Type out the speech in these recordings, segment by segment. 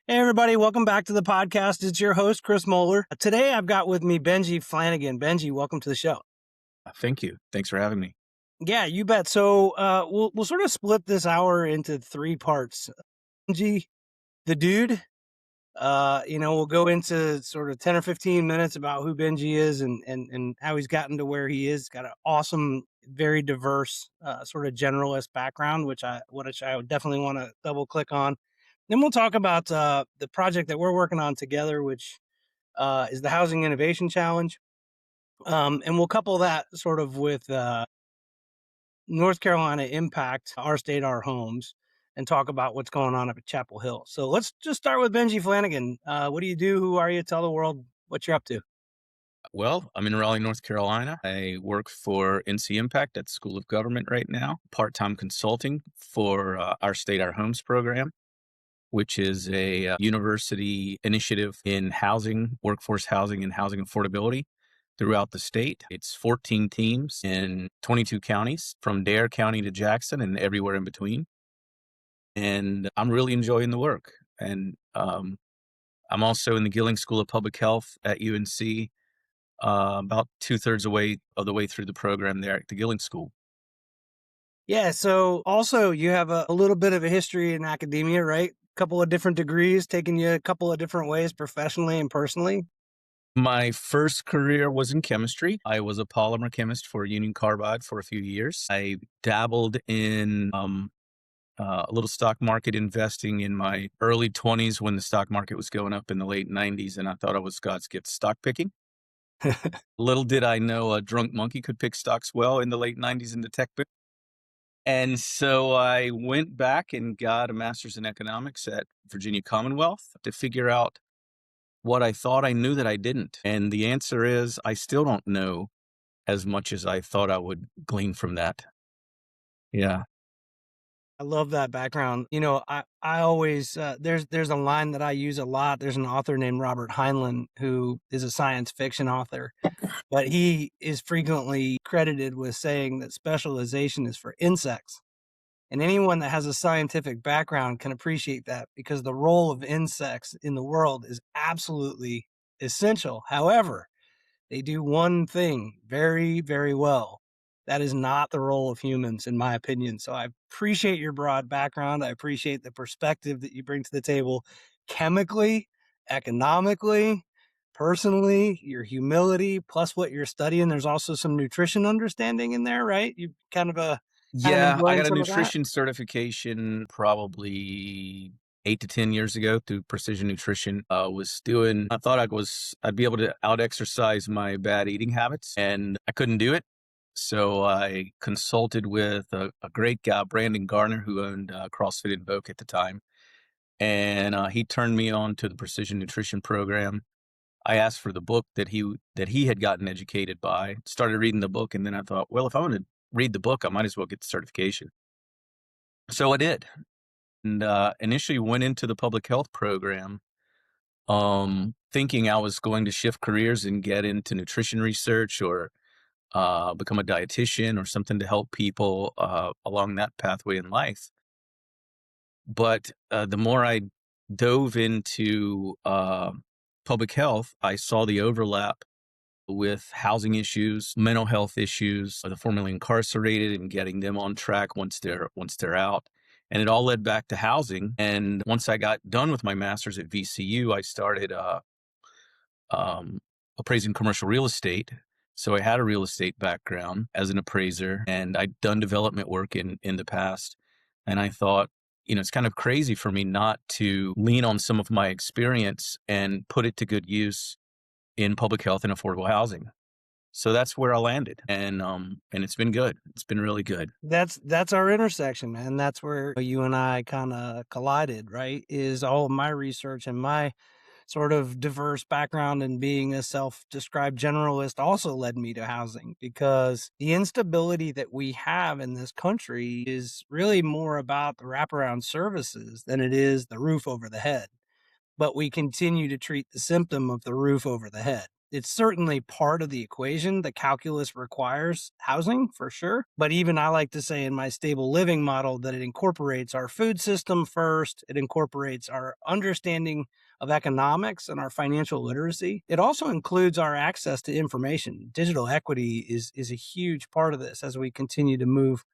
Hey, everybody. Welcome back to the podcast. It's your host, Chris Moeller. Today, I've got with me Benji Flanagan. Benji, welcome to the show. Thank you. Thanks for having me. Yeah, you bet. So we'll sort of split this hour into three parts. Benji, the dude, we'll go into sort of 10 or 15 minutes about who Benji is and how he's gotten to where he is. Got an awesome, very diverse sort of generalist background, which I would definitely want to double click on. Then we'll talk about the project that we're working on together, which is the Housing Innovation Challenge. And we'll couple that sort of with North Carolina ncIMPACT, Our State, Our Homes, and talk about what's going on up at Chapel Hill. So let's just start with Benji Flanagan. What do you do? Who are you? Tell the world what you're up to. Well, I'm in Raleigh, North Carolina. I work for ncIMPACT at the School of Government right now, part-time consulting for Our State, Our Homes program, which is a university initiative in housing, workforce housing, and housing affordability throughout the state. It's 14 teams in 22 counties, from Dare County to Jackson and everywhere in between. And I'm really enjoying the work. And I'm also in the Gilling School of Public Health at UNC, about 2/3 of the way through the program there at the Gilling School. Yeah. So also you have a little bit of a history in academia, right? A couple of different degrees, taking you a couple of different ways professionally and personally. My first career was in chemistry. I was a polymer chemist for Union Carbide for a few years. I dabbled in a little stock market investing in my early 20s when the stock market was going up in the late 90s, and I thought I was God's gift to stock picking. Little did I know a drunk monkey could pick stocks well in the late 90s in the tech boom. And so I went back and got a master's in economics at Virginia Commonwealth to figure out what I thought I knew that I didn't. And the answer is I still don't know as much as I thought I would glean from that. Yeah. I love that background. I always there's a line that I use a lot. There's an author named Robert Heinlein who is a science fiction author, but he is frequently credited with saying that specialization is for insects. And anyone that has a scientific background can appreciate that because the role of insects in the world is absolutely essential. However, they do one thing very, very well. That is not the role of humans, in my opinion. So I appreciate your broad background. I appreciate the perspective that you bring to the table chemically, economically, personally, your humility, plus what you're studying. There's also some nutrition understanding in there, right? You kind of Yeah, I enjoying got a some of that? nutrition certification probably 8 to 10 years ago through Precision Nutrition. I thought I'd be able to out exercise my bad eating habits, and I couldn't do it. So I consulted with a great guy, Brandon Garner, who owned CrossFit Invoke at the time. And he turned me on to the Precision Nutrition program. I asked for the book that he had gotten educated by, started reading the book, and then I thought, well, if I'm going to read the book, I might as well get the certification. So I did, and initially went into the public health program, thinking I was going to shift careers and get into nutrition research or become a dietitian or something to help people along that pathway in life. But the more I dove into public health, I saw the overlap with housing issues, mental health issues, the formerly incarcerated, and getting them on track once they're out. And it all led back to housing. And once I got done with my master's at VCU, I started appraising commercial real estate. So I had a real estate background as an appraiser, and I'd done development work in the past. And I thought, it's kind of crazy for me not to lean on some of my experience and put it to good use in public health and affordable housing. So that's where I landed, and it's been good. It's been really good. That's our intersection, man. That's where you and I kind of collided, right? Is all of my research and my sort of diverse background and being a self-described generalist also led me to housing because the instability that we have in this country is really more about the wraparound services than it is the roof over the head. But we continue to treat the symptom of the roof over the head. it's certainly part of the equation. The calculus requires housing for sure. But even I like to say in my stable living model that it incorporates our food system first, it incorporates our understanding of economics and our financial literacy. It also includes our access to information. Digital equity is a huge part of this as we continue to move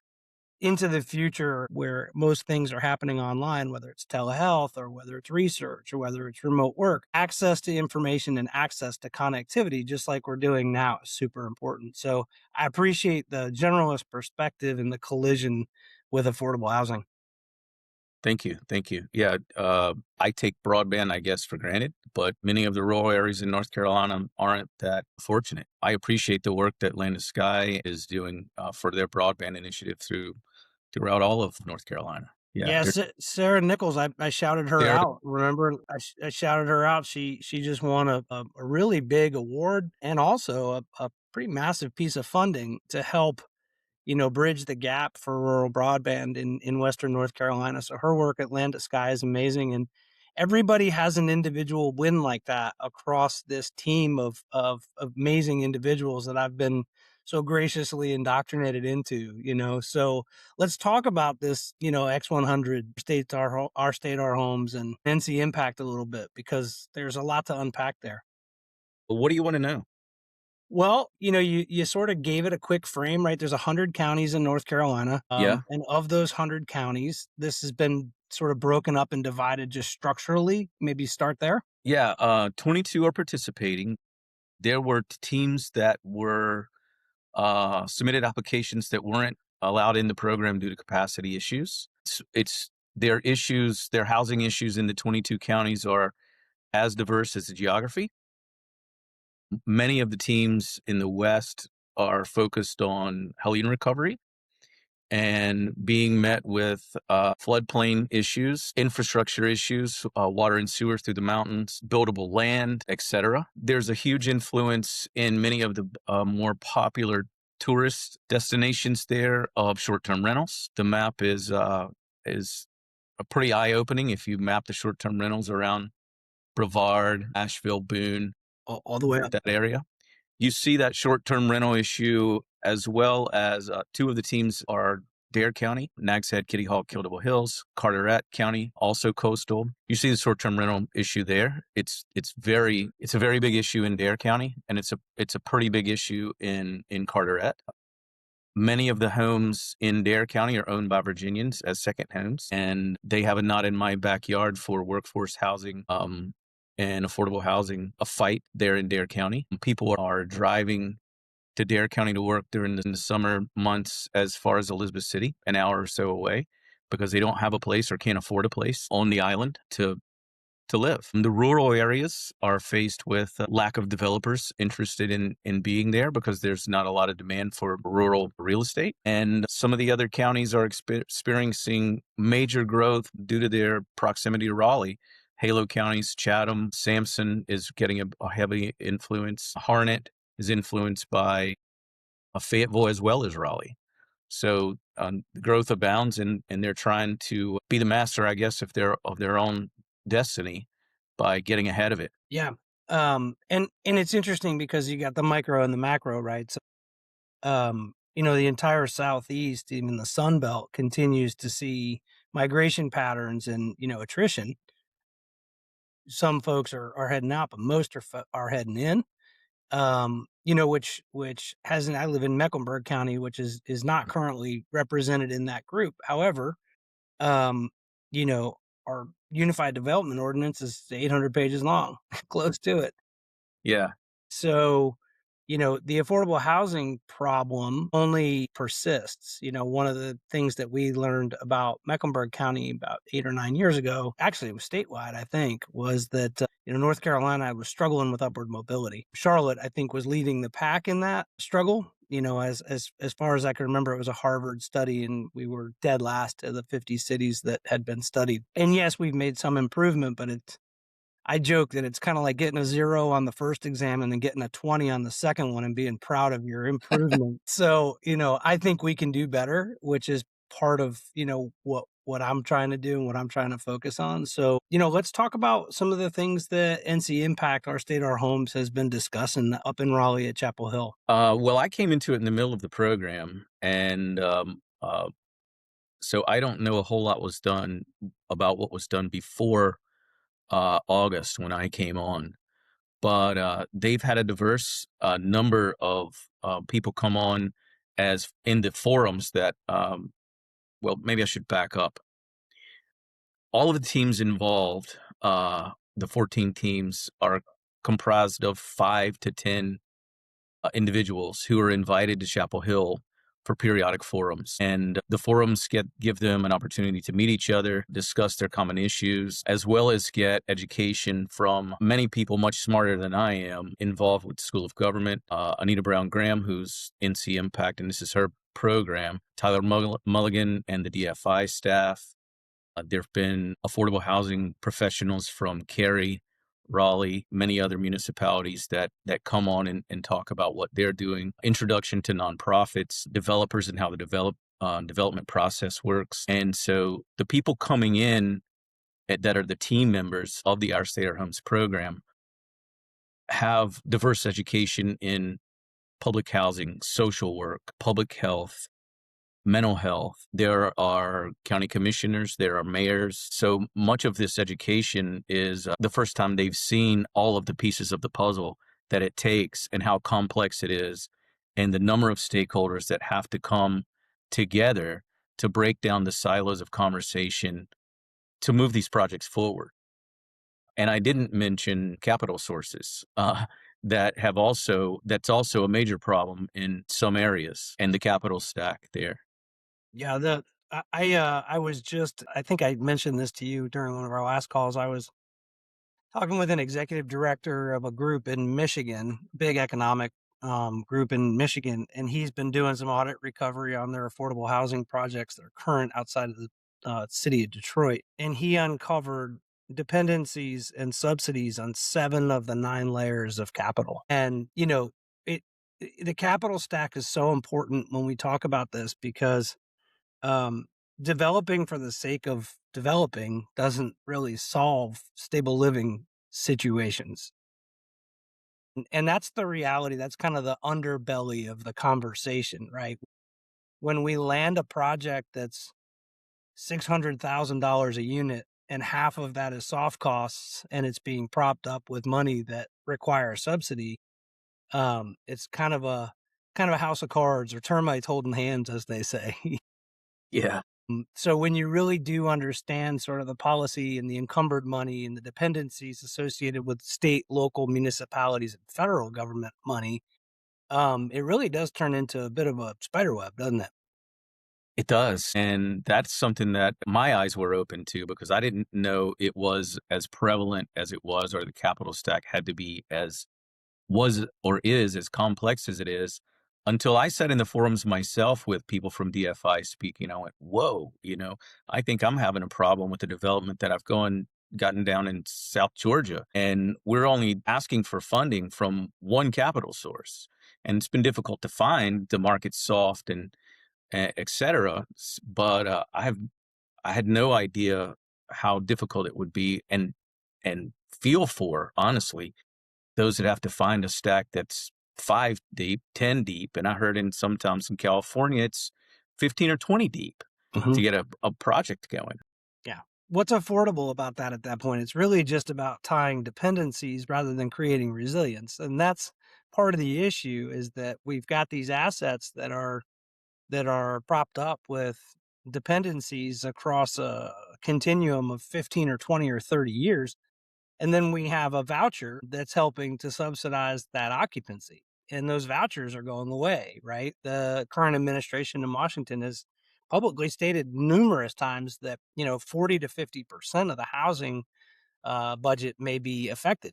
into the future where most things are happening online, whether it's telehealth or whether it's research or whether it's remote work. Access to information and access to connectivity, just like we're doing now, is super important. So I appreciate the generalist perspective and the collision with affordable housing. Thank you. Thank you. Yeah. I take broadband, I guess, for granted, but many of the rural areas in North Carolina aren't that fortunate. I appreciate the work that Land to Sky is doing for their broadband initiative throughout all of North Carolina. Yeah. Yeah, Sarah Nichols, I shouted her They're out. Remember, I shouted her out. She just won a really big award and also a pretty massive piece of funding to help bridge the gap for rural broadband in Western North Carolina. So her work at Land to Sky is amazing. And everybody has an individual win like that across this team of amazing individuals that I've been so graciously indoctrinated into. So let's talk about this, X100 states, our state, our homes, and ncIMPACT a little bit, because there's a lot to unpack there. What do you want to know? Well, you sort of gave it a quick frame, right? There's 100 counties in North Carolina. Yeah. And of those 100 counties, this has been sort of broken up and divided just structurally. Maybe start there. Yeah. 22 are participating. There were teams that were submitted applications that weren't allowed in the program due to capacity issues. It's their issues, their housing issues in the 22 counties are as diverse as the geography. Many of the teams in the West are focused on Hellion recovery and being met with floodplain issues, infrastructure issues, water and sewer through the mountains, buildable land, etc. There's a huge influence in many of the more popular tourist destinations there of short-term rentals. The map is a pretty eye-opening if you map the short-term rentals around Brevard, Asheville, Boone, All the way up. that area. You see that short-term rental issue as well as two of the teams are Dare County, Nags Head, Kitty Hawk, Kildable Hills, Carteret County, also coastal. You see the short-term rental issue there. It's a very big issue in Dare County, and it's a pretty big issue in Carteret. Many of the homes in Dare County are owned by Virginians as second homes, and they have a not in my backyard for workforce housing and affordable housing, a fight there in Dare County. People are driving to Dare County to work during the summer months as far as Elizabeth City, an hour or so away, because they don't have a place or can't afford a place on the island to live. The rural areas are faced with a lack of developers interested in being there because there's not a lot of demand for rural real estate. And some of the other counties are experiencing major growth due to their proximity to Raleigh. Halo counties, Chatham, Sampson is getting a heavy influence. Harnett is influenced by Fayetteville as well as Raleigh. So the growth abounds, and they're trying to be the master, I guess, of their own destiny by getting ahead of it. Yeah. And it's interesting because you got the micro and the macro, right? So, the entire Southeast, even the Sun Belt, continues to see migration patterns and, attrition. Some folks are heading out, but most are heading in. Which hasn't. I live in Mecklenburg County, which is not currently represented in that group. However, um, our Unified Development Ordinance is 800 pages long, close to it. Yeah. So, the affordable housing problem only persists. One of the things that we learned about Mecklenburg County about 8 or 9 years ago, actually it was statewide, I think, was that, North Carolina was struggling with upward mobility. Charlotte, I think, was leading the pack in that struggle. As far as I can remember, it was a Harvard study and we were dead last of the 50 cities that had been studied. And yes, we've made some improvement, but I joke that it's kind of like getting a 0 on the first exam and then getting a 20 on the second one and being proud of your improvement. So, I think we can do better, which is part of, what I'm trying to do and what I'm trying to focus on. So, let's talk about some of the things that ncIMPACT, Our State, Our Homes, has been discussing up in Raleigh at Chapel Hill. Well, I came into it in the middle of the program, and so I don't know a whole lot was done about what was done before August when I came on. But they've had a diverse number of people come on as in the forums that. Well, maybe I should back up. All of the teams involved, the 14 teams, are comprised of 5 to 10 individuals who are invited to Chapel Hill for periodic forums. And the forums give them an opportunity to meet each other, discuss their common issues, as well as get education from many people much smarter than I am involved with the School of Government. Anita Brown Graham, who's ncIMPACT, and this is her program, Tyler Mulligan and the DFI staff. There have been affordable housing professionals from Cary, Raleigh, many other municipalities that come on and talk about what they're doing. Introduction to nonprofits, developers, and how the development process works. And so the people coming in that are the team members of the Our State, Our Homes program have diverse education in public housing, social work, public health, mental health. There are county commissioners, there are mayors. So much of this education is the first time they've seen all of the pieces of the puzzle that it takes and how complex it is, and the number of stakeholders that have to come together to break down the silos of conversation to move these projects forward. And I didn't mention capital sources. That's also a major problem in some areas, and the capital stack there. Yeah, I was just, I think I mentioned this to you during one of our last calls. I was talking with an executive director of a group in Michigan, big economic group in Michigan, and he's been doing some audit recovery on their affordable housing projects that are current outside of the city of Detroit. And he uncovered dependencies and subsidies on 7 of the 9 layers of capital. And, it, the capital stack is so important when we talk about this because um, developing for the sake of developing doesn't really solve stable living situations. And that's the reality. That's kind of the underbelly of the conversation, right? When we land a project that's $600,000 a unit and half of that is soft costs and it's being propped up with money that requires subsidy, it's kind of a house of cards or termites holding hands, as they say. Yeah. So when you really do understand sort of the policy and the encumbered money and the dependencies associated with state, local municipalities, and federal government money, it really does turn into a bit of a spider web, doesn't it? It does. And that's something that my eyes were open to because I didn't know it was as prevalent as it was, or the capital stack had to be as was or is as complex as it is until I sat in the forums myself with people from DFI speaking. I went, whoa, I think I'm having a problem with the development that gotten down in South Georgia. And we're only asking for funding from one capital source. And it's been difficult to find. The market's soft and et cetera. But I had no idea how difficult it would be and feel for, honestly, those that have to find a stack that's 5 deep, 10 deep. And I heard sometimes in California, it's 15 or 20 deep Mhm. to get a project going. Yeah. What's affordable about that at that point? It's really just about tying dependencies rather than creating resilience. And that's part of the issue is that we've got these assets that are propped up with dependencies across a continuum of 15 or 20 or 30 years. And then we have a voucher that's helping to subsidize that occupancy. And those vouchers are going away, right? The current administration in Washington has publicly stated numerous times that, 40 to 50% of the housing budget may be affected.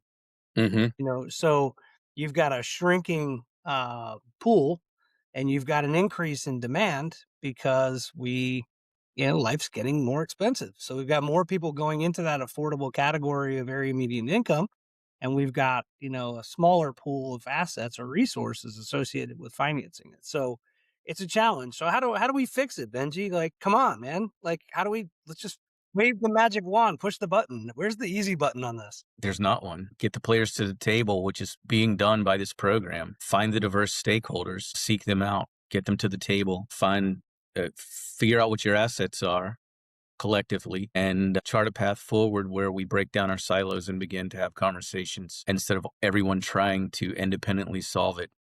Hmm. So you've got a shrinking pool and you've got an increase in demand because life's getting more expensive. So we've got more people going into that affordable category of area median income. And we've got, a smaller pool of assets or resources associated with financing it. So it's a challenge. So how do we fix it, Benji? Like, come on, man. Like, how do we let's just wave the magic wand, push the button. Where's the easy button on this? There's not one. Get the players to the table, which is being done by this program. Find the diverse stakeholders, seek them out, get them to the table, figure out what your assets are collectively, and chart a path forward where we break down our silos and begin to have conversations instead of everyone trying to independently solve it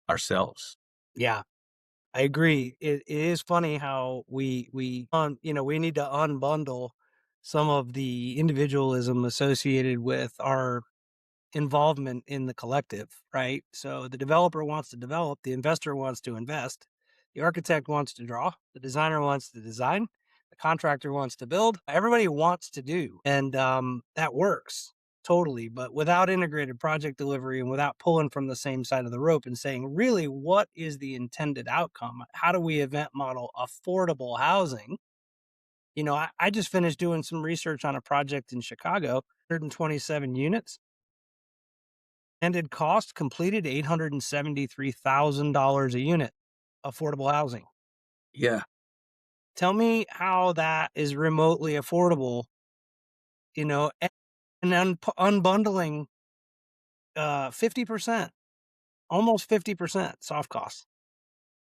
ourselves. Yeah. I agree. It is funny how we need to unbundle some of the individualism associated with our involvement in the collective, right? So the developer wants to develop, the investor wants to invest, the architect wants to draw, the designer wants to design, the contractor wants to build. Everybody wants to do, and that works totally. But without integrated project delivery and without pulling from the same side of the rope and saying, really, what is the intended outcome? How do we event model affordable housing? I just finished doing some research on a project in Chicago, 127 units. Landed cost completed $873,000 a unit, affordable housing. Yeah. Tell me how that is remotely affordable, and unbundling 50%, almost 50% soft costs.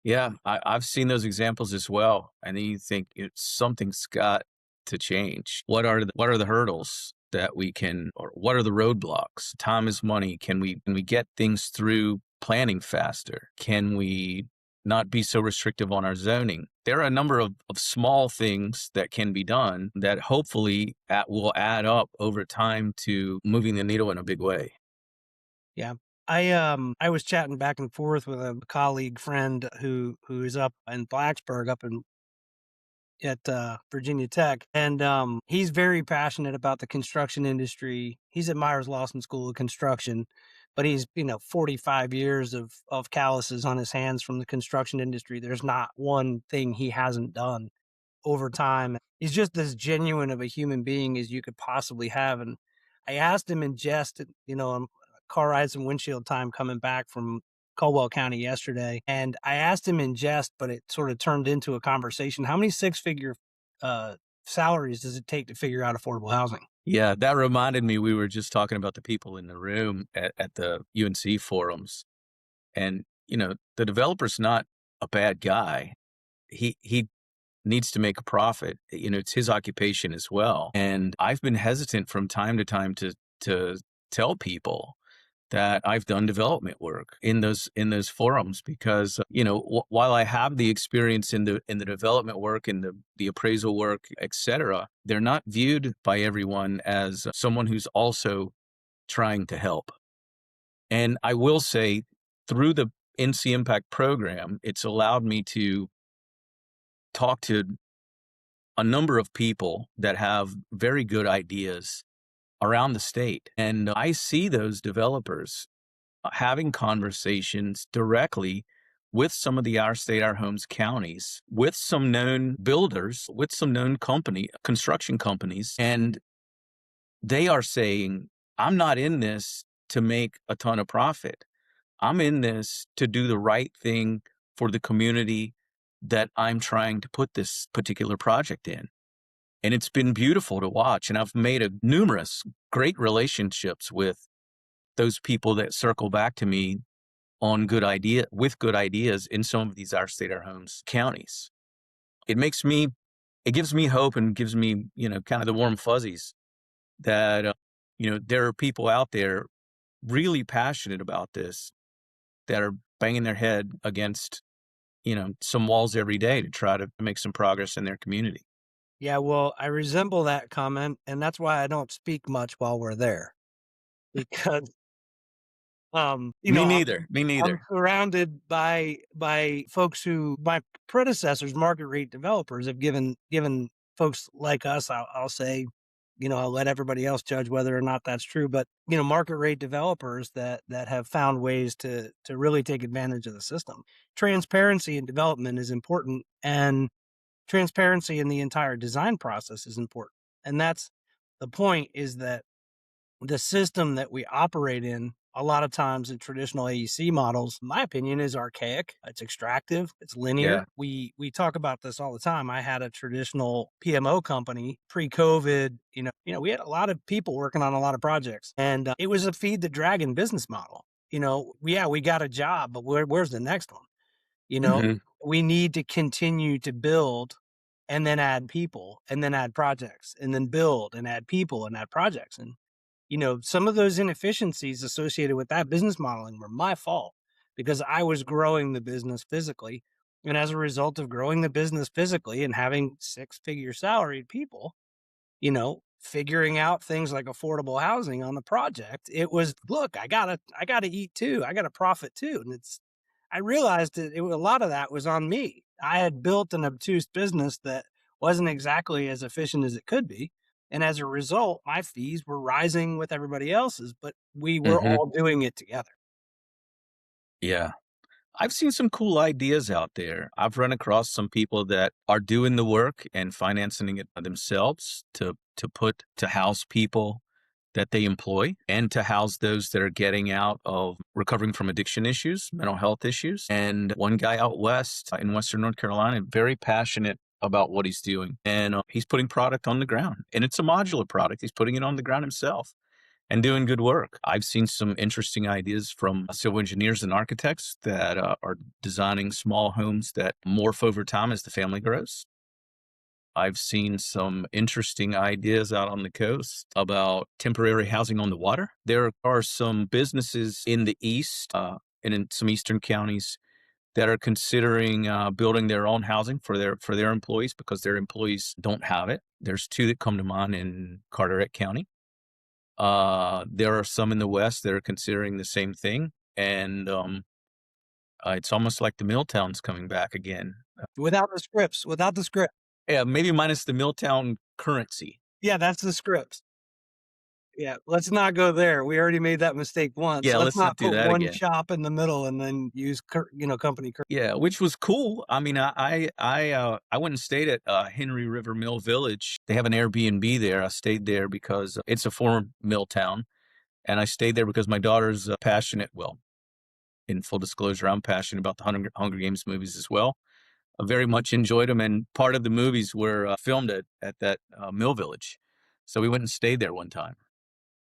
Yeah, I've seen those examples as well. And then you think something's got to change. What are the hurdles that we can, or what are the roadblocks? Time is money. Can we get things through planning faster? Can we not be so restrictive on our zoning? There are a number of small things that can be done that hopefully will add up over time to moving the needle in a big way. Yeah. I was chatting back and forth with a colleague friend who is up in Blacksburg, up in at Virginia Tech, and he's very passionate about the construction industry. He's at Myers Lawson School of Construction, but he's 45 years of calluses on his hands from the construction industry. There's not one thing he hasn't done over time. He's just as genuine of a human being as you could possibly have. And I asked him in jest, car rides and windshield time coming back from Caldwell County yesterday. And I asked him in jest, but it sort of turned into a conversation. How many six-figure salaries does it take to figure out affordable housing? Yeah, that reminded me, we were just talking about the people in the room at the UNC forums. And, the developer's not a bad guy. He needs to make a profit. It's his occupation as well. And I've been hesitant from time to time to tell people that I've done development work in those forums because while I have the experience in the development work and the appraisal work, etc., they're not viewed by everyone as someone who's also trying to help. And I will say, through the ncIMPACT program, it's allowed me to talk to a number of people that have very good ideas around the state. And I see those developers having conversations directly with some of the Our State, Our Homes counties, with some known builders, with some known construction companies. And they are saying, I'm not in this to make a ton of profit. I'm in this to do the right thing for the community that I'm trying to put this particular project in. And it's been beautiful to watch. And I've made numerous great relationships with those people that circle back to me on good ideas in some of these Our State, Our Homes counties. It gives me hope and gives me, kind of the warm fuzzies that, there are people out there really passionate about this that are banging their head against, some walls every day to try to make some progress in their community. Yeah, well, I resemble that comment, and that's why I don't speak much while we're there because Me I'm neither. Me neither. surrounded by folks who my predecessors, market rate developers, have given folks like us. I'll say, I'll let everybody else judge whether or not that's true. But market rate developers that have found ways to really take advantage of the system. Transparency in development is important, and transparency in the entire design process is important. And that's the point: is that the system that we operate in a lot of times in traditional AEC models, my opinion is archaic. It's extractive. It's linear. Yeah. We talk about this all the time. I had a traditional PMO company pre-COVID. We had a lot of people working on a lot of projects, and it was a feed the dragon business model. Yeah, we got a job, but where's the next one? You know, Hmm. we need to continue to build and then add people and then add projects and then build and add people and add projects. And some of those inefficiencies associated with that business modeling were my fault because I was growing the business physically. And as a result of growing the business physically and having six-figure salaried people, figuring out things like affordable housing on the project, it was, look, I gotta eat too. I gotta profit too. And I realized that a lot of that was on me. I had built an obtuse business that wasn't exactly as efficient as it could be. And as a result, my fees were rising with everybody else's, but we were Hmm. all doing it together. Yeah. I've seen some cool ideas out there. I've run across some people that are doing the work and financing it themselves to house people that they employ and to house those that are getting out of recovering from addiction issues, mental health issues. And one guy out west in Western North Carolina, very passionate about what he's doing. And he's putting product on the ground. And it's a modular product. He's putting it on the ground himself and doing good work. I've seen some interesting ideas from civil engineers and architects that are designing small homes that morph over time as the family grows. I've seen some interesting ideas out on the coast about temporary housing on the water. There are some businesses in the east and in some eastern counties that are considering building their own housing for their employees because their employees don't have it. There's two that come to mind in Carteret County. There are some in the West that are considering the same thing, and it's almost like the Milltown's coming back again. Without the script. Yeah, maybe minus the Milltown currency. Yeah, that's the scripts. Yeah, let's not go there. We already made that mistake once. Yeah, Let's let's not not do put that one again. shop in the middle and then use, company. Yeah, which was cool. I mean, I went and stayed at Henry River Mill Village. They have an Airbnb there. I stayed there because it's a former mill town, and I stayed there because my daughter's passionate. Well, in full disclosure, I'm passionate about the Hunger Games movies as well. I very much enjoyed them, and part of the movies were filmed at that mill village. So we went and stayed there one time.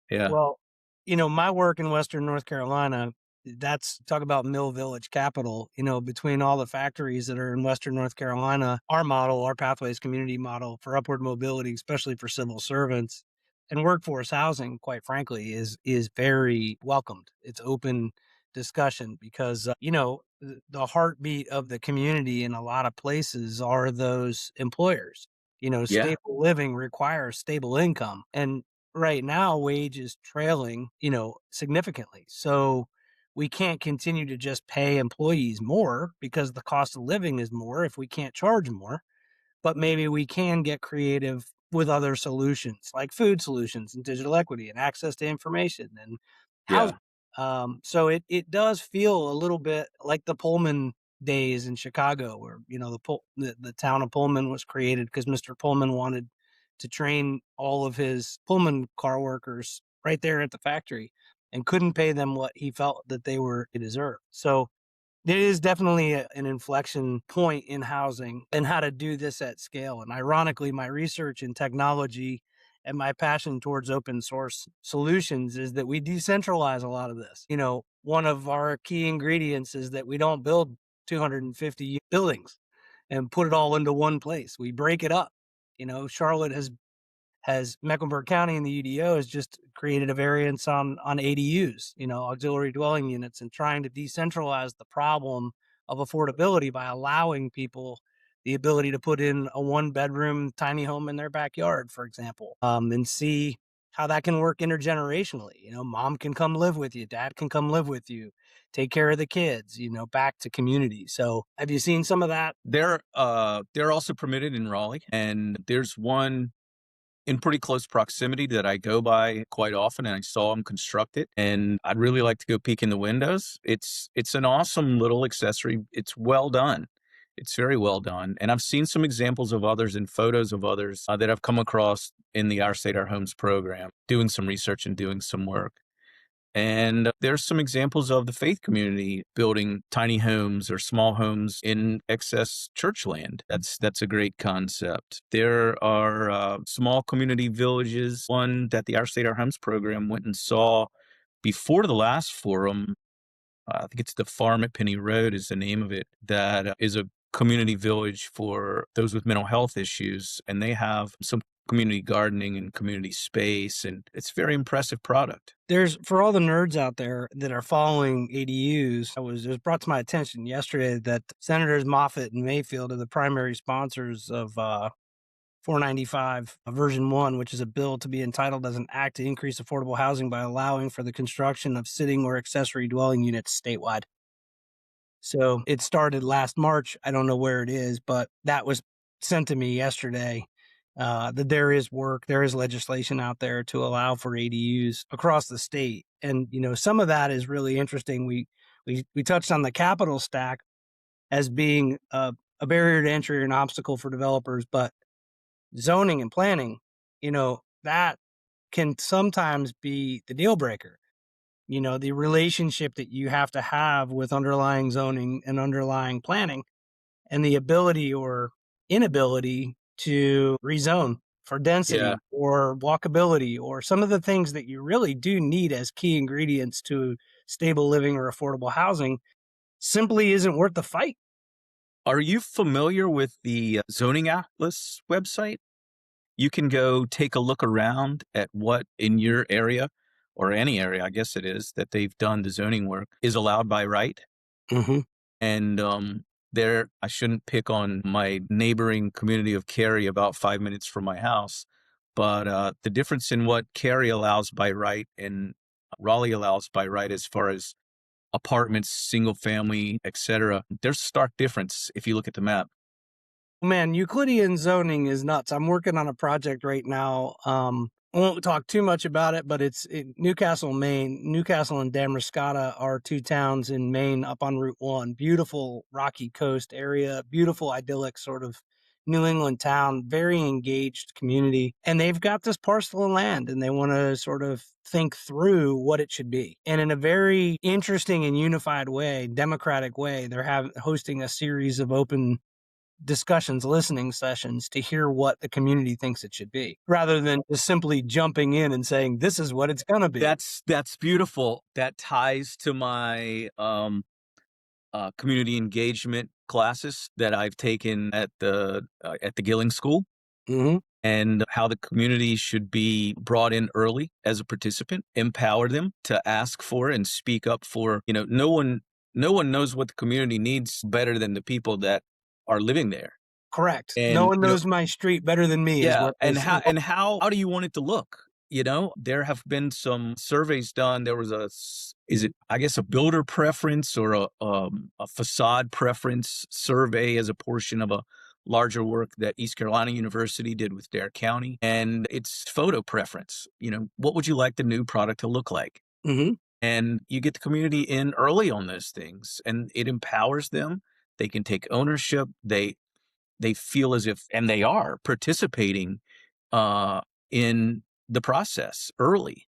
Yeah, Well, my work in Western North Carolina, that's talk about Mill Village capital, between all the factories that are in Western North Carolina, our model, our Pathways community model for upward mobility, especially for civil servants and workforce housing, quite frankly, is very welcomed. It's open discussion because, the heartbeat of the community in a lot of places are those employers. yeah, Stable living requires stable income. And right now wage is trailing, significantly. So we can't continue to just pay employees more because the cost of living is more if we can't charge more, but maybe we can get creative with other solutions like food solutions and digital equity and access to information and housing. yeah, So it does feel a little bit like the Pullman days in Chicago, where the town of Pullman was created because Mr. Pullman wanted to train all of his Pullman car workers right there at the factory and couldn't pay them what he felt that they deserved. So it is definitely an inflection point in housing and how to do this at scale. And ironically, my research in technology and my passion towards open source solutions is that we decentralize a lot of this. One of our key ingredients is that we don't build 250 buildings and put it all into one place. We break it up. Charlotte has Mecklenburg County and the UDO has just created a variance on ADUs, auxiliary dwelling units, and trying to decentralize the problem of affordability by allowing people the ability to put in a one bedroom tiny home in their backyard, for example, and see how that can work intergenerationally. Mom can come live with you, dad can come live with you, take care of the kids, back to community. So have you seen some of that? they're also permitted in Raleigh, and there's one in pretty close proximity that I go by quite often, and I saw them construct it, and I'd really like to go peek in the windows. It's an awesome little accessory. It's well done. It's very well done, and I've seen some examples of others and photos of others that I've come across in the Our State Our Homes program, doing some research and doing some work. And there's some examples of the faith community building tiny homes or small homes in excess church land. That's a great concept. There are small community villages. One that the Our State, Our Homes program went and saw before the last forum. I think it's the Farm at Penny Road is the name of it. That is a community village for those with mental health issues, and they have some community gardening and community space, and it's a very impressive product. There's, for all the nerds out there that are following ADUs, it was brought to my attention yesterday that Senators Moffitt and Mayfield are the primary sponsors of 495 version 1, which is a bill to be entitled as an act to increase affordable housing by allowing for the construction of sitting or accessory dwelling units statewide. So it started last March. I don't know where it is, but that was sent to me yesterday. That there is legislation out there to allow for ADUs across the state. And, some of that is really interesting. We touched on the capital stack as being a barrier to entry or an obstacle for developers, but zoning and planning, that can sometimes be the deal breaker. The relationship that you have to have with underlying zoning and underlying planning, and the ability or inability to rezone for density or walkability or some of the things that you really do need as key ingredients to stable living or affordable housing simply isn't worth the fight. Are you familiar with the Zoning Atlas website? You can go take a look around at what in your area or any area, I guess it is, that they've done the zoning work is allowed by right. Mm-hmm. And there, I shouldn't pick on my neighboring community of Cary about 5 minutes from my house, but the difference in what Cary allows by right and Raleigh allows by right as far as apartments, single family, etc., there's a stark difference if you look at the map. Man, Euclidean zoning is nuts. I'm working on a project right now. I won't talk too much about it, but it's in Newcastle, Maine. Newcastle and Damariscotta are two towns in Maine up on Route 1. Beautiful rocky coast area, beautiful idyllic sort of New England town, very engaged community. And they've got this parcel of land and they want to sort of think through what it should be. And in a very interesting and unified way, democratic way, they're hosting a series of open discussions, listening sessions to hear what the community thinks it should be, rather than just simply jumping in and saying, this is what it's going to be. That's beautiful. That ties to my community engagement classes that I've taken at the Gilling School. Mm-hmm. And how the community should be brought in early as a participant, empower them to ask for and speak up for, no one knows what the community needs better than the people that are living there. Correct. And no one knows my street better than me. Yeah. Is what How do you want it to look? There have been some surveys done. There was a builder preference or a facade preference survey as a portion of a larger work that East Carolina University did with Dare County. And it's photo preference. What would you like the new product to look like? Mm-hmm. And you get the community in early on those things and it empowers them. They can take ownership. They feel as if, and they are participating in the process early.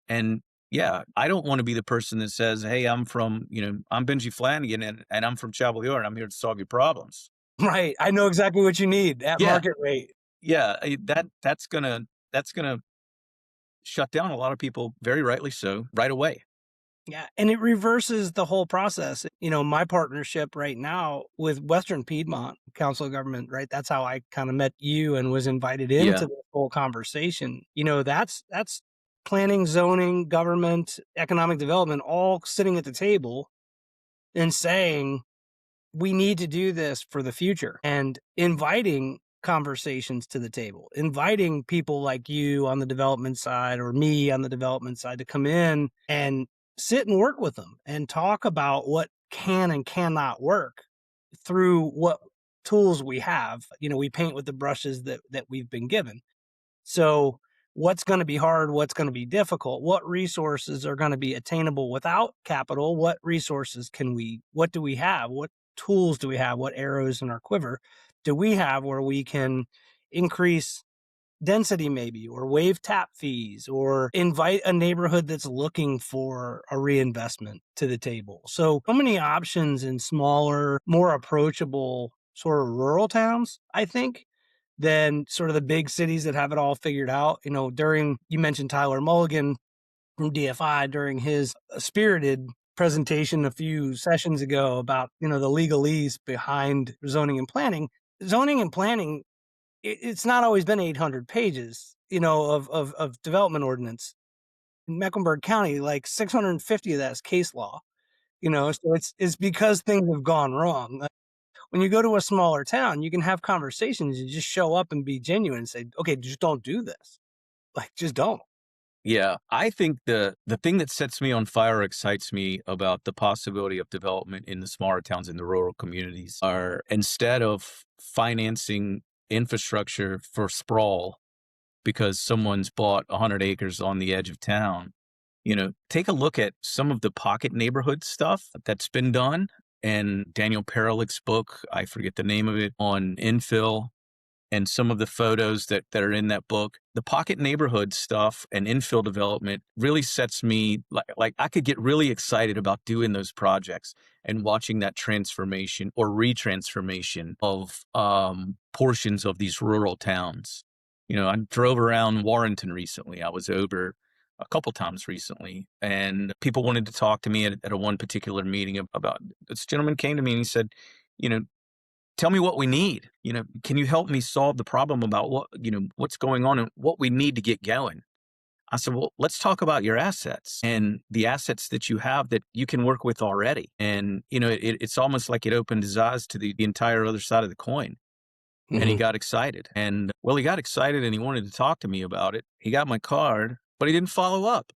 And yeah, I don't want to be the person that says, hey, I'm Benji Flanagan and I'm from Chapel Hill and I'm here to solve your problems. Right. I know exactly what you need at market rate. Yeah. That's gonna shut down a lot of people, very rightly so, right away. Yeah. And it reverses the whole process. My partnership right now with Western Piedmont Council of Government, right? That's how I kind of met you and was invited into the whole conversation. That's planning, zoning, government, economic development, all sitting at the table and saying, we need to do this for the future, and inviting conversations to the table, inviting people like you on the development side or me on the development side to come in and sit and work with them and talk about what can and cannot work through what tools we have. We paint with the brushes that we've been given. So what's going to be hard, what's going to be difficult, what resources are going to be attainable without capital, what resources what do we have, what tools do we have, what arrows in our quiver do we have where we can increase density maybe, or waive tap fees, or invite a neighborhood that's looking for a reinvestment to the table. So many options in smaller, more approachable sort of rural towns, I think, than sort of the big cities that have it all figured out. You mentioned Tyler Mulligan from DFI during his spirited presentation a few sessions ago about, the legalese behind zoning and planning. Zoning and planning, it's not always been 800 pages, of development ordinance. In Mecklenburg County, like 650 of that is case law, so it's because things have gone wrong. Like, when you go to a smaller town, you can have conversations. You just show up and be genuine and say, okay, just don't do this. Like, just don't. Yeah, I think the thing that sets me on fire, excites me about the possibility of development in the smaller towns and the rural communities are, instead of financing infrastructure for sprawl because someone's bought 100 acres on the edge of town, take a look at some of the pocket neighborhood stuff that's been done. And Daniel Perelick's book, I forget the name of it, on infill, and some of the photos that are in that book, the pocket neighborhood stuff and infill development really sets me like I could get really excited about doing those projects and watching that transformation or retransformation of portions of these rural towns. I drove around Warrenton recently. I was over a couple times recently, and people wanted to talk to me at a one particular meeting about, this gentleman came to me and he said, you know, tell me what we need. Can you help me solve the problem about what's going on and what we need to get going? I said, well, let's talk about your assets and the assets that you have that you can work with already. And, it's almost like it opened his eyes to the entire other side of the coin. And he Mhm. got excited. And well, he got excited and he wanted to talk to me about it. He got my card, but he didn't follow up.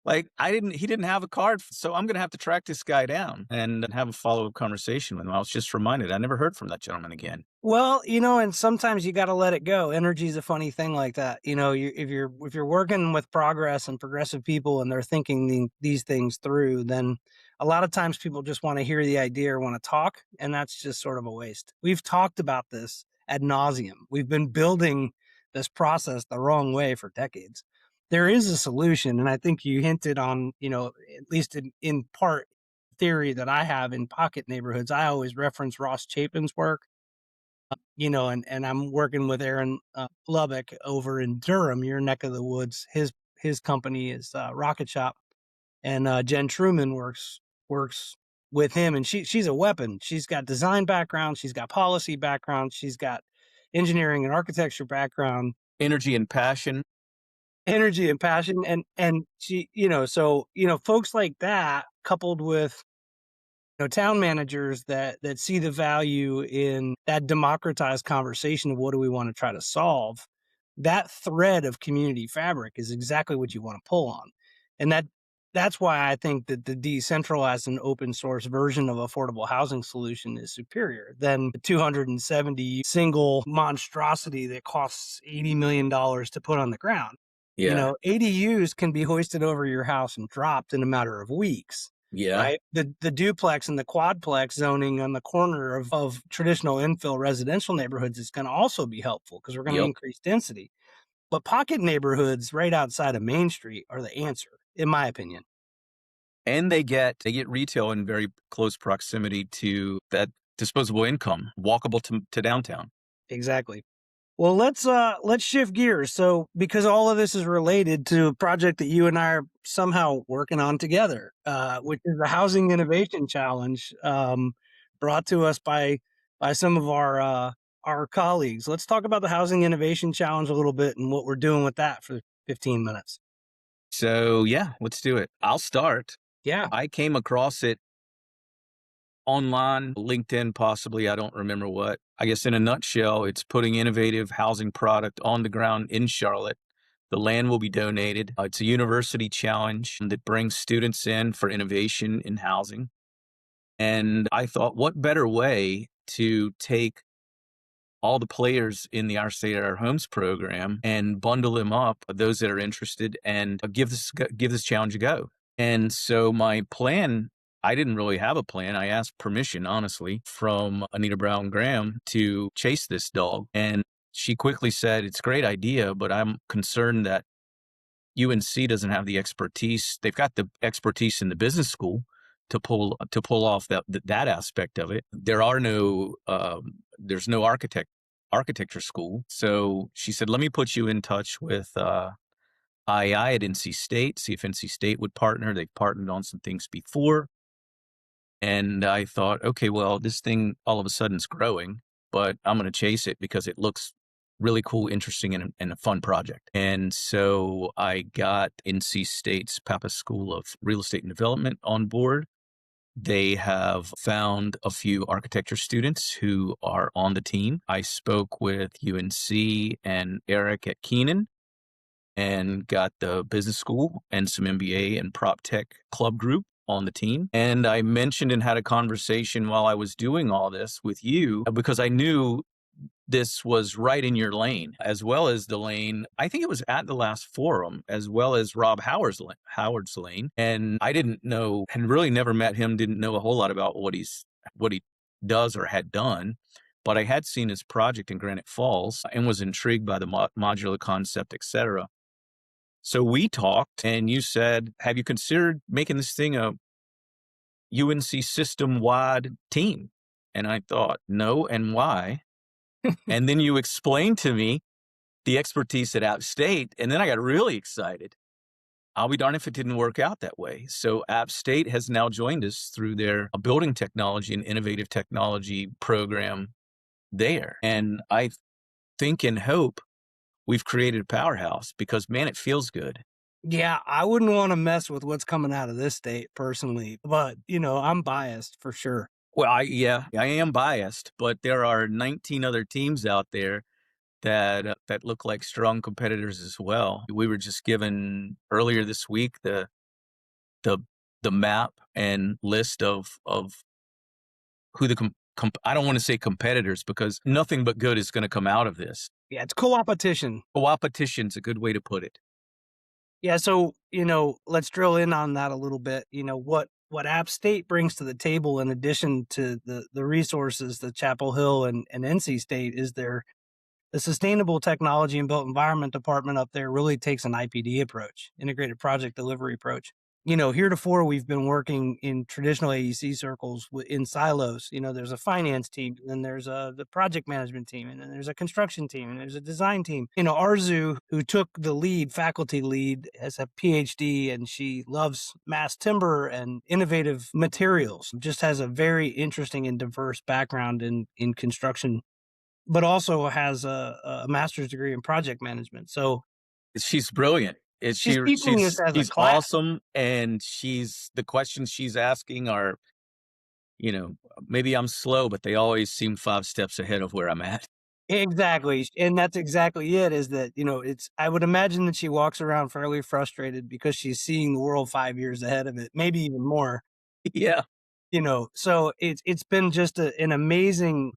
Like he didn't have a card. So I'm going to have to track this guy down and have a follow up conversation with him. I was just reminded, I never heard from that gentleman again. Well, and sometimes you got to let it go. Energy is a funny thing like that. If you're working with progress and progressive people and they're thinking these things through, then a lot of times people just want to hear the idea or want to talk, and that's just sort of a waste. We've talked about this ad nauseum. We've been building this process the wrong way for decades. There is a solution, and I think you hinted on, at least in part, theory that I have in pocket neighborhoods. I always reference Ross Chapin's work, and I'm working with Aaron Lubbock over in Durham, your neck of the woods. His company is Rocket Shop, and Jen Truman works with him, and she's a weapon. She's got design background, she's got policy background, she's got engineering and architecture background, Energy and passion. energy and passion, and she, folks like that coupled with town managers that see the value in that democratized conversation of what do we want to try to solve. That thread of community fabric is exactly what you want to pull on. And that's why I think that the decentralized and open source version of affordable housing solution is superior than the 270 single monstrosity that costs $80 million to put on the ground. Yeah. ADUs can be hoisted over your house and dropped in a matter of weeks. Yeah. Right. The duplex and the quadplex zoning on the corner of traditional infill residential neighborhoods is going to also be helpful because we're going to Yep. increase density. But pocket neighborhoods right outside of Main Street are the answer, in my opinion. And they get retail in very close proximity to that disposable income, walkable to downtown. Exactly. Well, let's shift gears. So, because all of this is related to a project that you and I are somehow working on together, which is the Housing Innovation Challenge, brought to us by some of our colleagues. Let's talk about the Housing Innovation Challenge a little bit and what we're doing with that for 15 minutes. So yeah, let's do it. I'll start. Yeah. I came across it online, LinkedIn, possibly. I don't remember what. I guess in a nutshell, it's putting innovative housing product on the ground in Charlotte. The land will be donated. It's a university challenge that brings students in for innovation in housing. And I thought, what better way to take all the players in the Our State, Our Homes program and bundle them up, those that are interested, and give this challenge a go. And so my plan, I didn't really have a plan. I asked permission, honestly, from Anita Brown Graham to chase this dog. And she quickly said, "It's a great idea, but I'm concerned that UNC doesn't have the expertise. They've got the expertise in the business school to pull off that aspect of it. There's no architecture school." So she said, "Let me put you in touch with IEI at NC State, see if NC State would partner. They've partnered on some things before." And I thought, okay, well, this thing all of a sudden is growing, but I'm going to chase it because it looks really cool, interesting, and a fun project. And so I got NC State's Pappas School of Real Estate and Development on board. They have found a few architecture students who are on the team. I spoke with UNC and Eric at Keenan and got the business school and some MBA and prop tech club group on the team. And I mentioned and had a conversation while I was doing all this with you because I knew this was right in your lane, as well as the lane. I think it was at the last forum, as well as Rob Howard's lane. And I didn't know, had really never met him, didn't know a whole lot about what he does or had done. But I had seen his project in Granite Falls and was intrigued by the modular concept, etc. So we talked, and you said, "Have you considered making this thing a UNC system-wide team?" And I thought, "No, and why?" And then you explained to me the expertise at App State, and then I got really excited. I'll be darned if it didn't work out that way. So App State has now joined us through their building technology and innovative technology program there. And I think and hope we've created a powerhouse because, man, it feels good. Yeah, I wouldn't want to mess with what's coming out of this state personally, but I'm biased for sure. Well, I am biased, but there are 19 other teams out there that look like strong competitors as well. We were just given earlier this week the the map and list of who the I don't want to say competitors because nothing but good is going to come out of this. Yeah, it's co-opetition. Co-opetition's a good way to put it. Yeah, so, let's drill in on that a little bit. What App State brings to the table in addition to the resources that Chapel Hill and NC State is the Sustainable Technology and Built Environment Department up there really takes an IPD approach, integrated project delivery approach. Heretofore we've been working in traditional AEC circles in silos. There's a finance team, and then there's the project management team, and then there's a construction team, and there's a design team. Arzu, who took the faculty lead, has a PhD, and she loves mass timber and innovative materials. Just has a very interesting and diverse background in construction, but also has a master's degree in project management. So She's brilliant. she's teaching this as a She's class. awesome, and the questions she's asking are, maybe I'm slow, but they always seem 5 steps ahead of where I'm at. Exactly, and that's exactly it, is that, I would imagine that she walks around fairly frustrated because she's seeing the world 5 years ahead of it, maybe even more, Yeah. so it's been just an amazing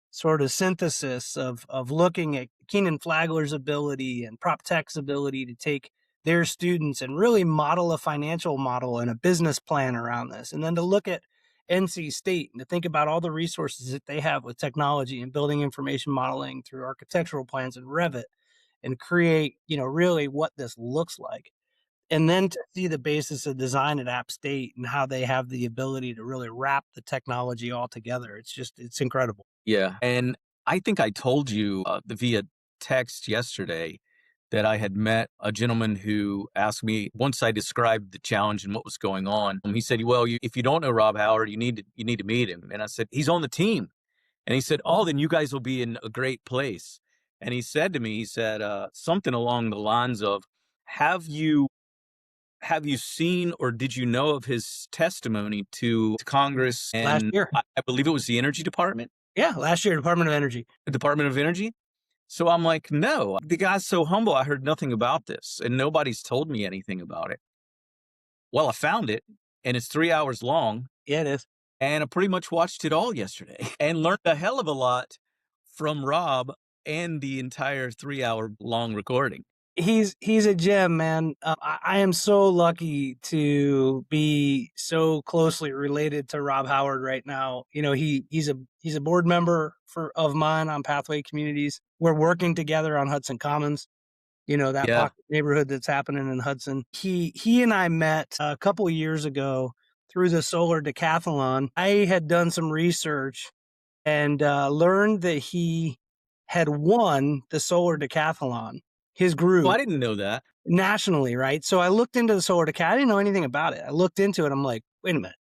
sort of synthesis of looking at Keenan Flagler's ability and PropTech's ability to take their students and really model a financial model and a business plan around this. And then to look at NC State and to think about all the resources that they have with technology and building information modeling through architectural plans and Revit and create, really what this looks like. And then to see the basis of design at App State and how they have the ability to really wrap the technology all together. It's incredible. Yeah. And I think I told you via text yesterday that I had met a gentleman who asked me once I described the challenge and what was going on. He said, "Well, if you don't know Rob Howard, you need to meet him." And I said, "He's on the team." And he said, "Oh, then you guys will be in a great place." And he said to me, he said something along the lines of, "Have you seen or did you know of his testimony to Congress Last and year. I believe it was the Energy Department?" Yeah, last year, Department of Energy. The Department of Energy? So I'm like, "No, the guy's so humble. I heard nothing about this and nobody's told me anything about it." Well, I found it and it's 3 hours long Yeah, it is. and I pretty much watched it all yesterday and learned a hell of a lot from Rob and the entire 3-hour long recording. He's a gem, man. I am so lucky to be so closely related to Rob Howard right now. You know, he's a board member of mine on Pathway Communities. We're working together on Hudson Commons. You know, that Yeah. pocket neighborhood that's happening in Hudson. He and I met a couple years ago through the solar decathlon. I had done some research and learned that he had won the solar decathlon. His Well, group I didn't know that. nationally, right? So I looked into the solar decathlon. I didn't know anything about it. I looked into it. I'm like, wait a minute,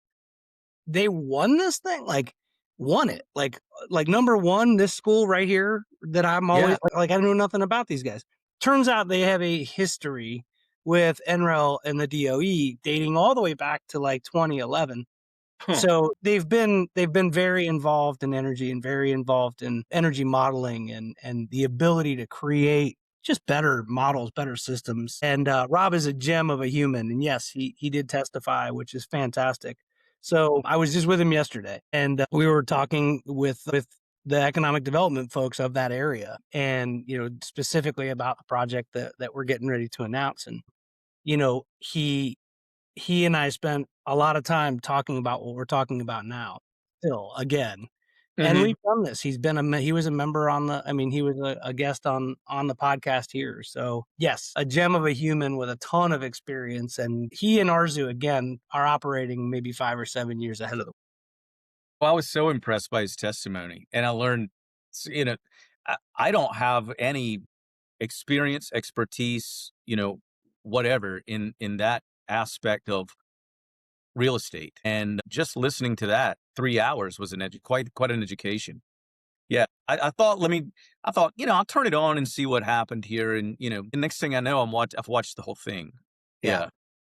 they won this thing? Like, won it? Like number one, this school right here that I'm always Yeah. like I know nothing about these guys. Turns out they have a history with NREL and the DOE dating all the way back to like 2011. Huh. So they've been very involved in energy and very involved in energy modeling and the ability to create just better models, better systems. And Rob is a gem of a human. And yes, he did testify, which is fantastic. So I was just with him yesterday, and we were talking with the economic development folks of that area, and specifically about the project that we're getting ready to announce. And he and I spent a lot of time talking about what we're talking about now, still again. And Hmm. we've done this. He was a member he was a guest on the podcast here. So yes, a gem of a human with a ton of experience. And he and Arzu again are operating maybe 5 or 7 years ahead of the. Well, I was so impressed by his testimony, and I learned, you know, I don't have any experience, expertise, whatever in that aspect of real estate. And just listening to that 3 hours was quite an education. Yeah, I thought, I'll turn it on and see what happened here, and the next thing I know, I've watched the whole thing. Yeah.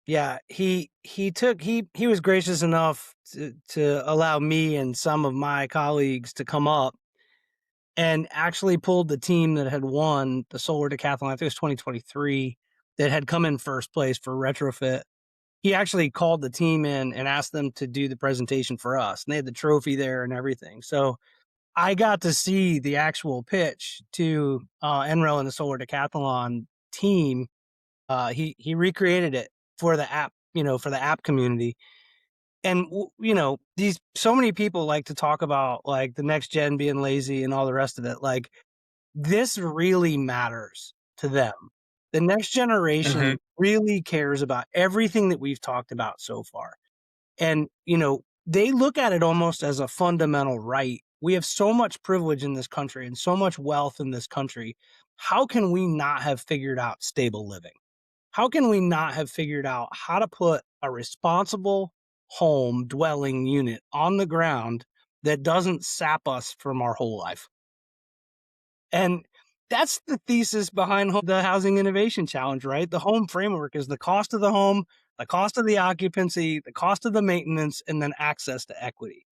Yeah, Yeah, he was gracious enough to allow me and some of my colleagues to come up and actually pulled the team that had won the solar decathlon. I think it was 2023, that had come in first place for retrofit. He actually called the team in and asked them to do the presentation for us, and they had the trophy there and everything. So I got to see the actual pitch to NREL and the solar decathlon team. He recreated it for the app, for the app community. And these so many people like to talk about like the next gen being lazy and all the rest of it. Like, this really matters to them. The next hmm, generation really cares about everything that we've talked about so far. And, they look at it almost as a fundamental right. We have so much privilege in this country and so much wealth in this country. How can we not have figured out stable living? How can we not have figured out how to put a responsible home dwelling unit on the ground that doesn't sap us from our whole life? And that's the thesis behind the Housing Innovation Challenge, right? The home framework is the cost of the home, the cost of the occupancy, the cost of the maintenance, and then access to equity,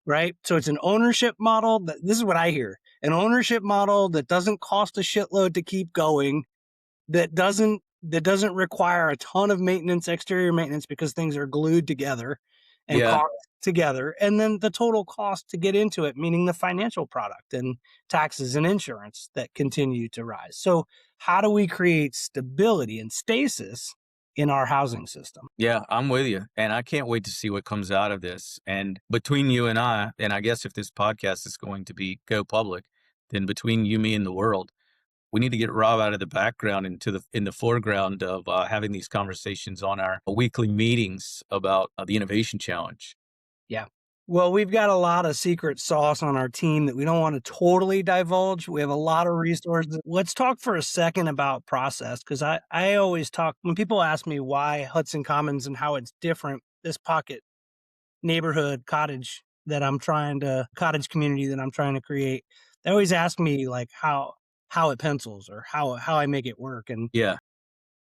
right? So it's an ownership model. This is what I hear: an ownership model that doesn't cost a shitload to keep going, that doesn't require a ton of maintenance, exterior maintenance, because things are glued together and yeah, cost together, and then the total cost to get into it, meaning the financial product and taxes and insurance that continue to rise. So how do we create stability and stasis in our housing system? yeah. I'm with you, and I can't wait to see what comes out of this. And between you and I guess if this podcast is going to go public, then between you, me, and the world, we need to get Rob out of the background into in the foreground of having these conversations on our weekly meetings about the innovation challenge. Yeah. Well, we've got a lot of secret sauce on our team that we don't want to totally divulge. We have a lot of resources. Let's talk for a second about process, because I always talk when people ask me why Hudson Commons and how it's different, this pocket neighborhood cottage community that I'm trying to create. They always ask me like how it pencils or how I make it work. And Yeah,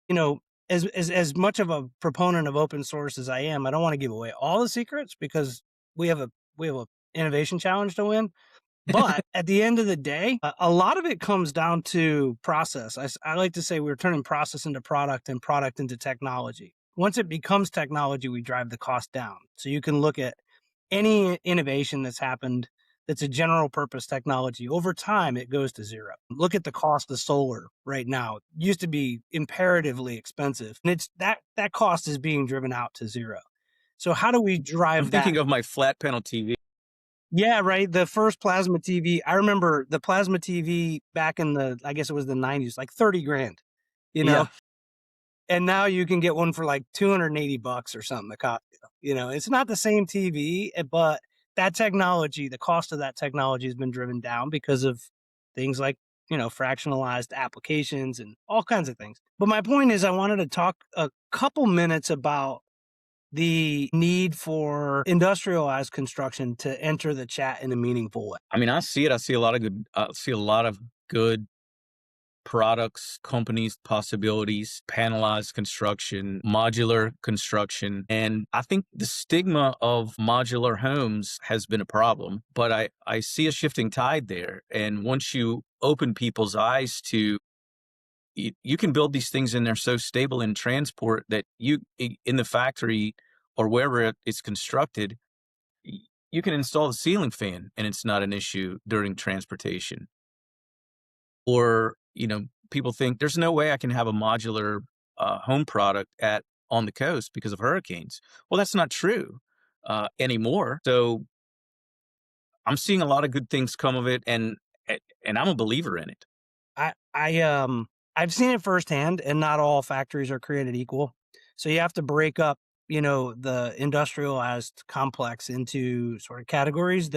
you know, as much of a proponent of open source as I am, I don't want to give away all the secrets, because we have a innovation challenge to win. But at the end of the day, a lot of it comes down to process. I like to say we're turning process into product and product into technology. Once it becomes technology, we drive the cost down. So you can look at any innovation that's happened that's a general purpose technology, over time it goes to zero. Look at the cost of solar right now. It used to be imperatively expensive, and it's that cost is being driven out to zero. So how do we I'm drive that? thinking of my flat panel TV. Yeah, right. The first plasma TV, I remember the plasma TV back in I guess it was the 90s, like 30 grand, you know? Yeah. And now you can get one for like $280 or something a copy. It's not the same TV, but that technology, the cost of that technology has been driven down because of things like, fractionalized applications and all kinds of things. But my point is, I wanted to talk a couple minutes about the need for industrialized construction to enter the chat in a meaningful way. I mean, I see it. I see a lot of good. I see a lot of good products, companies, possibilities, panelized construction, modular construction. And I think the stigma of modular homes has been a problem, but I see a shifting tide there. And once you open people's eyes to, you can build these things and they're so stable in transport that in the factory or wherever it's constructed, you can install the ceiling fan and it's not an issue during transportation. Or, people think there's no way I can have a modular home product on the coast because of hurricanes. Well, that's not true anymore. So I'm seeing a lot of good things come of it, and I'm a believer in it. I've seen it firsthand, and not all factories are created equal. So you have to break up, the industrialized complex into sort of categories.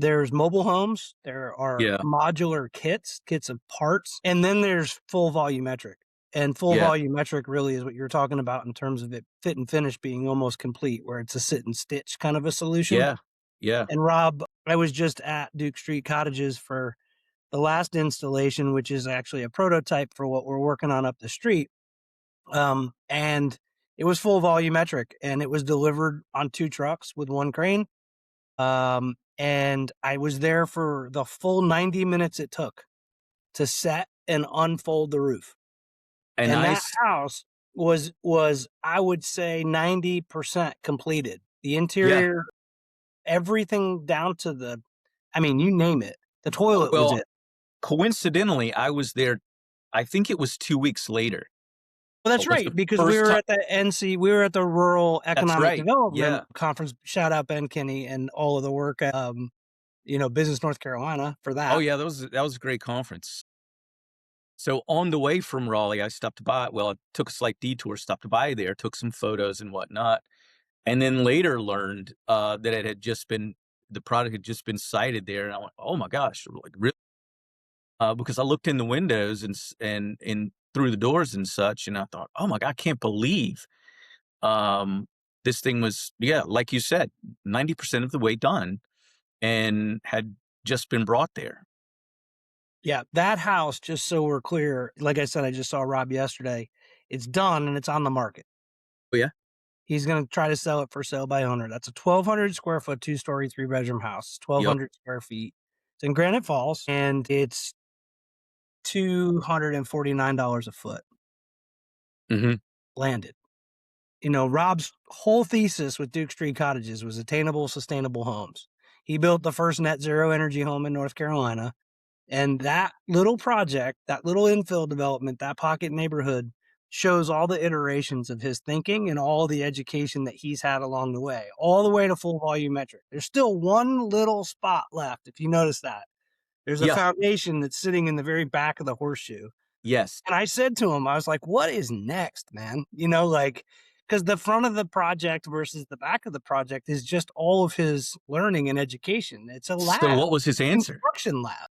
There's mobile homes, there are Yeah, modular kits of parts, and then there's full volumetric. And full yeah, volumetric really is what you're talking about in terms of it fit and finish being almost complete, where it's a sit and stitch kind of a solution. yeah, yeah, And Rob, I was just at Duke Street Cottages for the last installation, which is actually a prototype for what we're working on up the street. And it was full volumetric, and it was delivered on 2 trucks with 1 crane. And I was there for the full 90 minutes it took to set and unfold the roof. and And that house was I would say 90% completed. The yeah. interior, everything down to you name it. The toilet was Well, it. coincidentally, I was there. I think it was 2 weeks later. Well, that's It was right, the because we first were time. at the we were at the Rural That's Economic right. Development Yeah. Conference. Shout out Ben Kinney and all of the work at, Business North Carolina for Oh that. yeah, that was a great conference. So on the way from Raleigh, I stopped by. Well, I took a slight detour, stopped by there, took some photos and whatnot, and then later learned that the product had just been sighted there. And I went, "Oh my gosh!" Like, really? Because I looked in the windows and through the doors and such, and I thought, "Oh my God, I can't believe um, this thing was, yeah, like you said, 90% of the way done and had just been brought there." Yeah, that house, just so we're clear, like I said, I just saw Rob yesterday. It's done and it's on the market. Oh yeah, He's going to try to sell it for sale by owner. That's a 1,200 square foot, 2-story, 3-bedroom house, yep, 1,200 square feet. It's in Granite Falls, and it's $249 a foot hmm, landed. Rob's whole thesis with Duke Street Cottages was attainable, sustainable homes. He built the first net zero energy home in North Carolina. And that little project, that little infill development, that pocket neighborhood shows all the iterations of his thinking and all the education that he's had along the way, all the way to full volumetric. There's still one little spot left, if you notice that. There's a yeah, foundation that's sitting in the very back of the horseshoe. yes. And I said to him, I was like, what is next, man? Because the front of the project versus the back of the project is just all of his learning and education. It's a So lab, what was his answer? construction lab.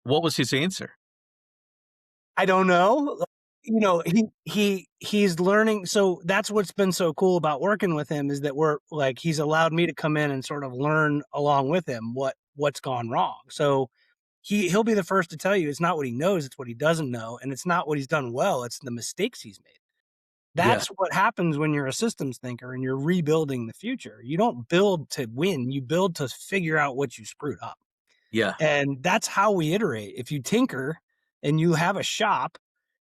What was his answer? I don't know. He's learning. So that's what's been so cool about working with him, is that he's allowed me to come in and sort of learn along with him what's gone wrong. So he'll be the first to tell you it's not what he knows, it's what he doesn't know, and it's not what he's done well, it's the mistakes he's made. Yeah, That's what happens when you're a systems thinker and you're rebuilding the future. You don't build to win, you build to figure out what you screwed up. yeah, And that's how we iterate. If you tinker and you have a shop,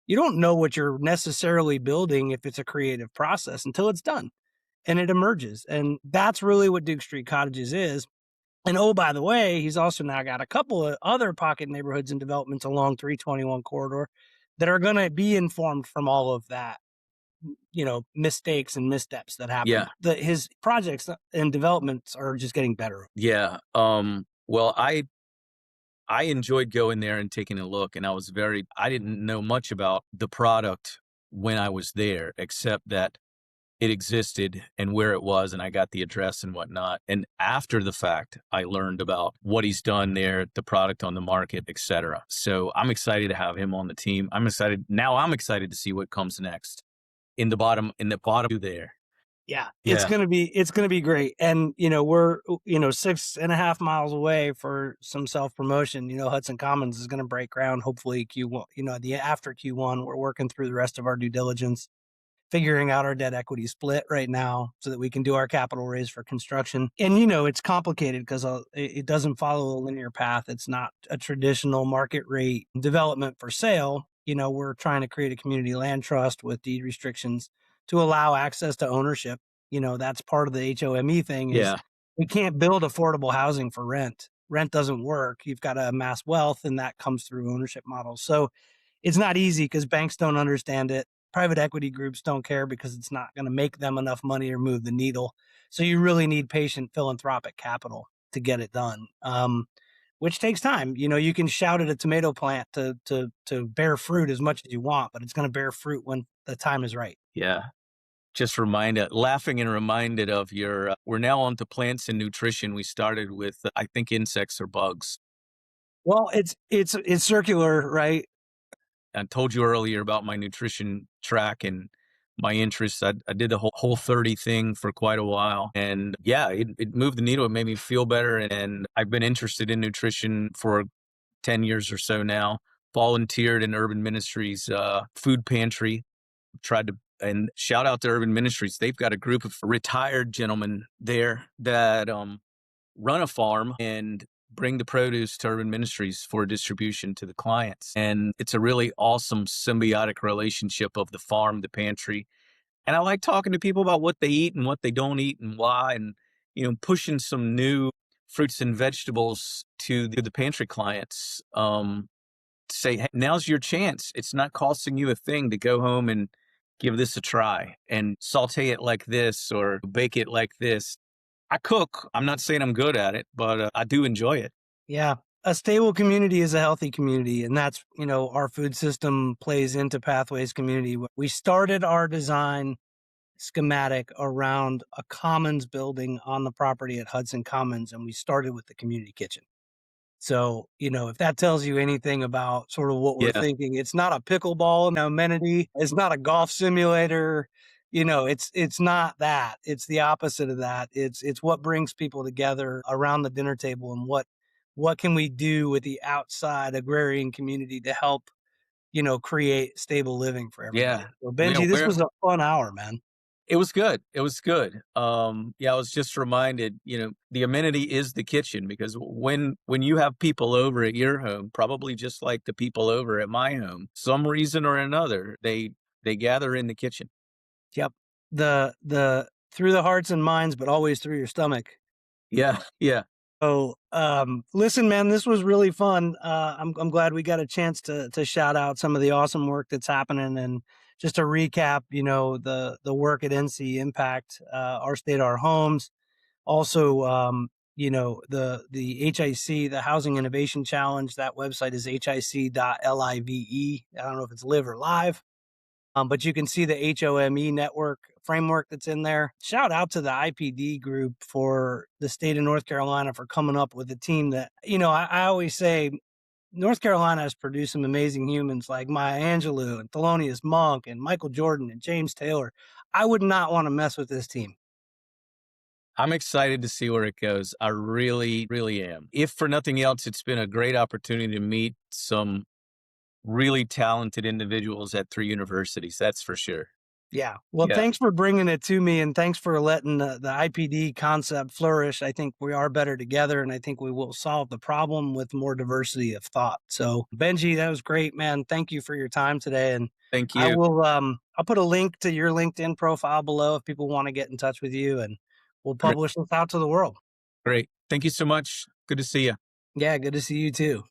you don't know what you're necessarily building if it's a creative process until it's done and it emerges. And that's really what Duke Street Cottages is. And oh, by the way, he's also now got a couple of other pocket neighborhoods and developments along 321 corridor that are going to be informed from all of that, mistakes and missteps that happened. Yeah. His projects and developments are just getting better. Yeah. Well, I enjoyed going there and taking a look, and I didn't know much about the product when I was there, except that it existed and where it was, and I got the address and whatnot. And after the fact, I learned about what he's done there, the product on the market, etc. So I'm excited to have him on the team. I'm excited to see what comes next in the bottom there. Yeah, Yeah. it's gonna be great. And we're 6.5 miles away for some self promotion. Hudson Commons is gonna break ground hopefully Q1. The after Q1, we're working through the rest of our due diligence, figuring out our debt equity split right now so that we can do our capital raise for construction. And it's complicated because it doesn't follow a linear path. It's not a traditional market rate development for sale. We're trying to create a community land trust with deed restrictions to allow access to ownership. That's part of the HOME thing is Yeah. we can't build affordable housing for rent. Rent doesn't work. You've got to amass wealth, and that comes through ownership models. So it's not easy because banks don't understand it. Private equity groups don't care because it's not going to make them enough money or move the needle. So you really need patient philanthropic capital to get it done, which takes time. You can shout at a tomato plant to bear fruit as much as you want, but it's going to bear fruit when the time is right. Yeah. Just laughing and reminded of we're now on to plants and nutrition. We started with, I think, insects or bugs. Well, it's circular, right? I told you earlier about my nutrition track and my interests. I did the whole 30 thing for quite a while. And yeah, it moved the needle. It made me feel better. And I've been interested in nutrition for 10 years or so now. Volunteered in Urban Ministries food pantry. And shout out to Urban Ministries. They've got a group of retired gentlemen there that run a farm and bring the produce to Urban Ministries for distribution to the clients. And it's a really awesome symbiotic relationship of the farm, the pantry. And I like talking to people about what they eat and what they don't eat and why, and pushing some new fruits and vegetables to the pantry clients. Say, hey, now's your chance. It's not costing you a thing to go home and give this a try and saute it like this or bake it like this. I cook. I'm not saying I'm good at it, but I do enjoy it. Yeah. A stable community is a healthy community. And that's, our food system plays into Pathways community. We started our design schematic around a commons building on the property at Hudson Commons, and we started with the community kitchen. So, if that tells you anything about sort of what we're Yeah. thinking, it's not a pickleball amenity. It's not a golf simulator. It's not that. It's the opposite of that. It's what brings people together around the dinner table, and what can we do with the outside agrarian community to help, create stable living for everybody. Yeah. So Benji, this was a fun hour, man. It was good. It was good. Yeah, I was just reminded, the amenity is the kitchen, because when you have people over at your home, probably just like the people over at my home, some reason or another, they gather in the kitchen. Yep. The through the hearts and minds, but always through your stomach. Yeah. Yeah. So, listen, man, this was really fun. I'm glad we got a chance to shout out some of the awesome work that's happening, and just to recap, the work at ncIMPACT, Our State, Our Homes. Also, the HIC, the Housing Innovation Challenge. That website is hic.live. I don't know if it's live or live. But you can see the HOME network framework that's in there. Shout out to the IPD group for the state of North Carolina for coming up with a team that, I always say North Carolina has produced some amazing humans like Maya Angelou and Thelonious Monk and Michael Jordan and James Taylor. I would not want to mess with this team. I'm excited to see where it goes. I really, really am. If for nothing else, it's been a great opportunity to meet some really talented individuals at 3 universities. That's for sure. Yeah. Well, Yeah. Thanks for bringing it to me, and thanks for letting the IPD concept flourish. I think we are better together, and I think we will solve the problem with more diversity of thought. So, Benji, that was great, man. Thank you for your time today. And Thank I you. will, I'll put a link to your LinkedIn profile below if people want to get in touch with you, and we'll publish this out to the world. Great. Thank you so much. Good to see you. Yeah, good to see you too.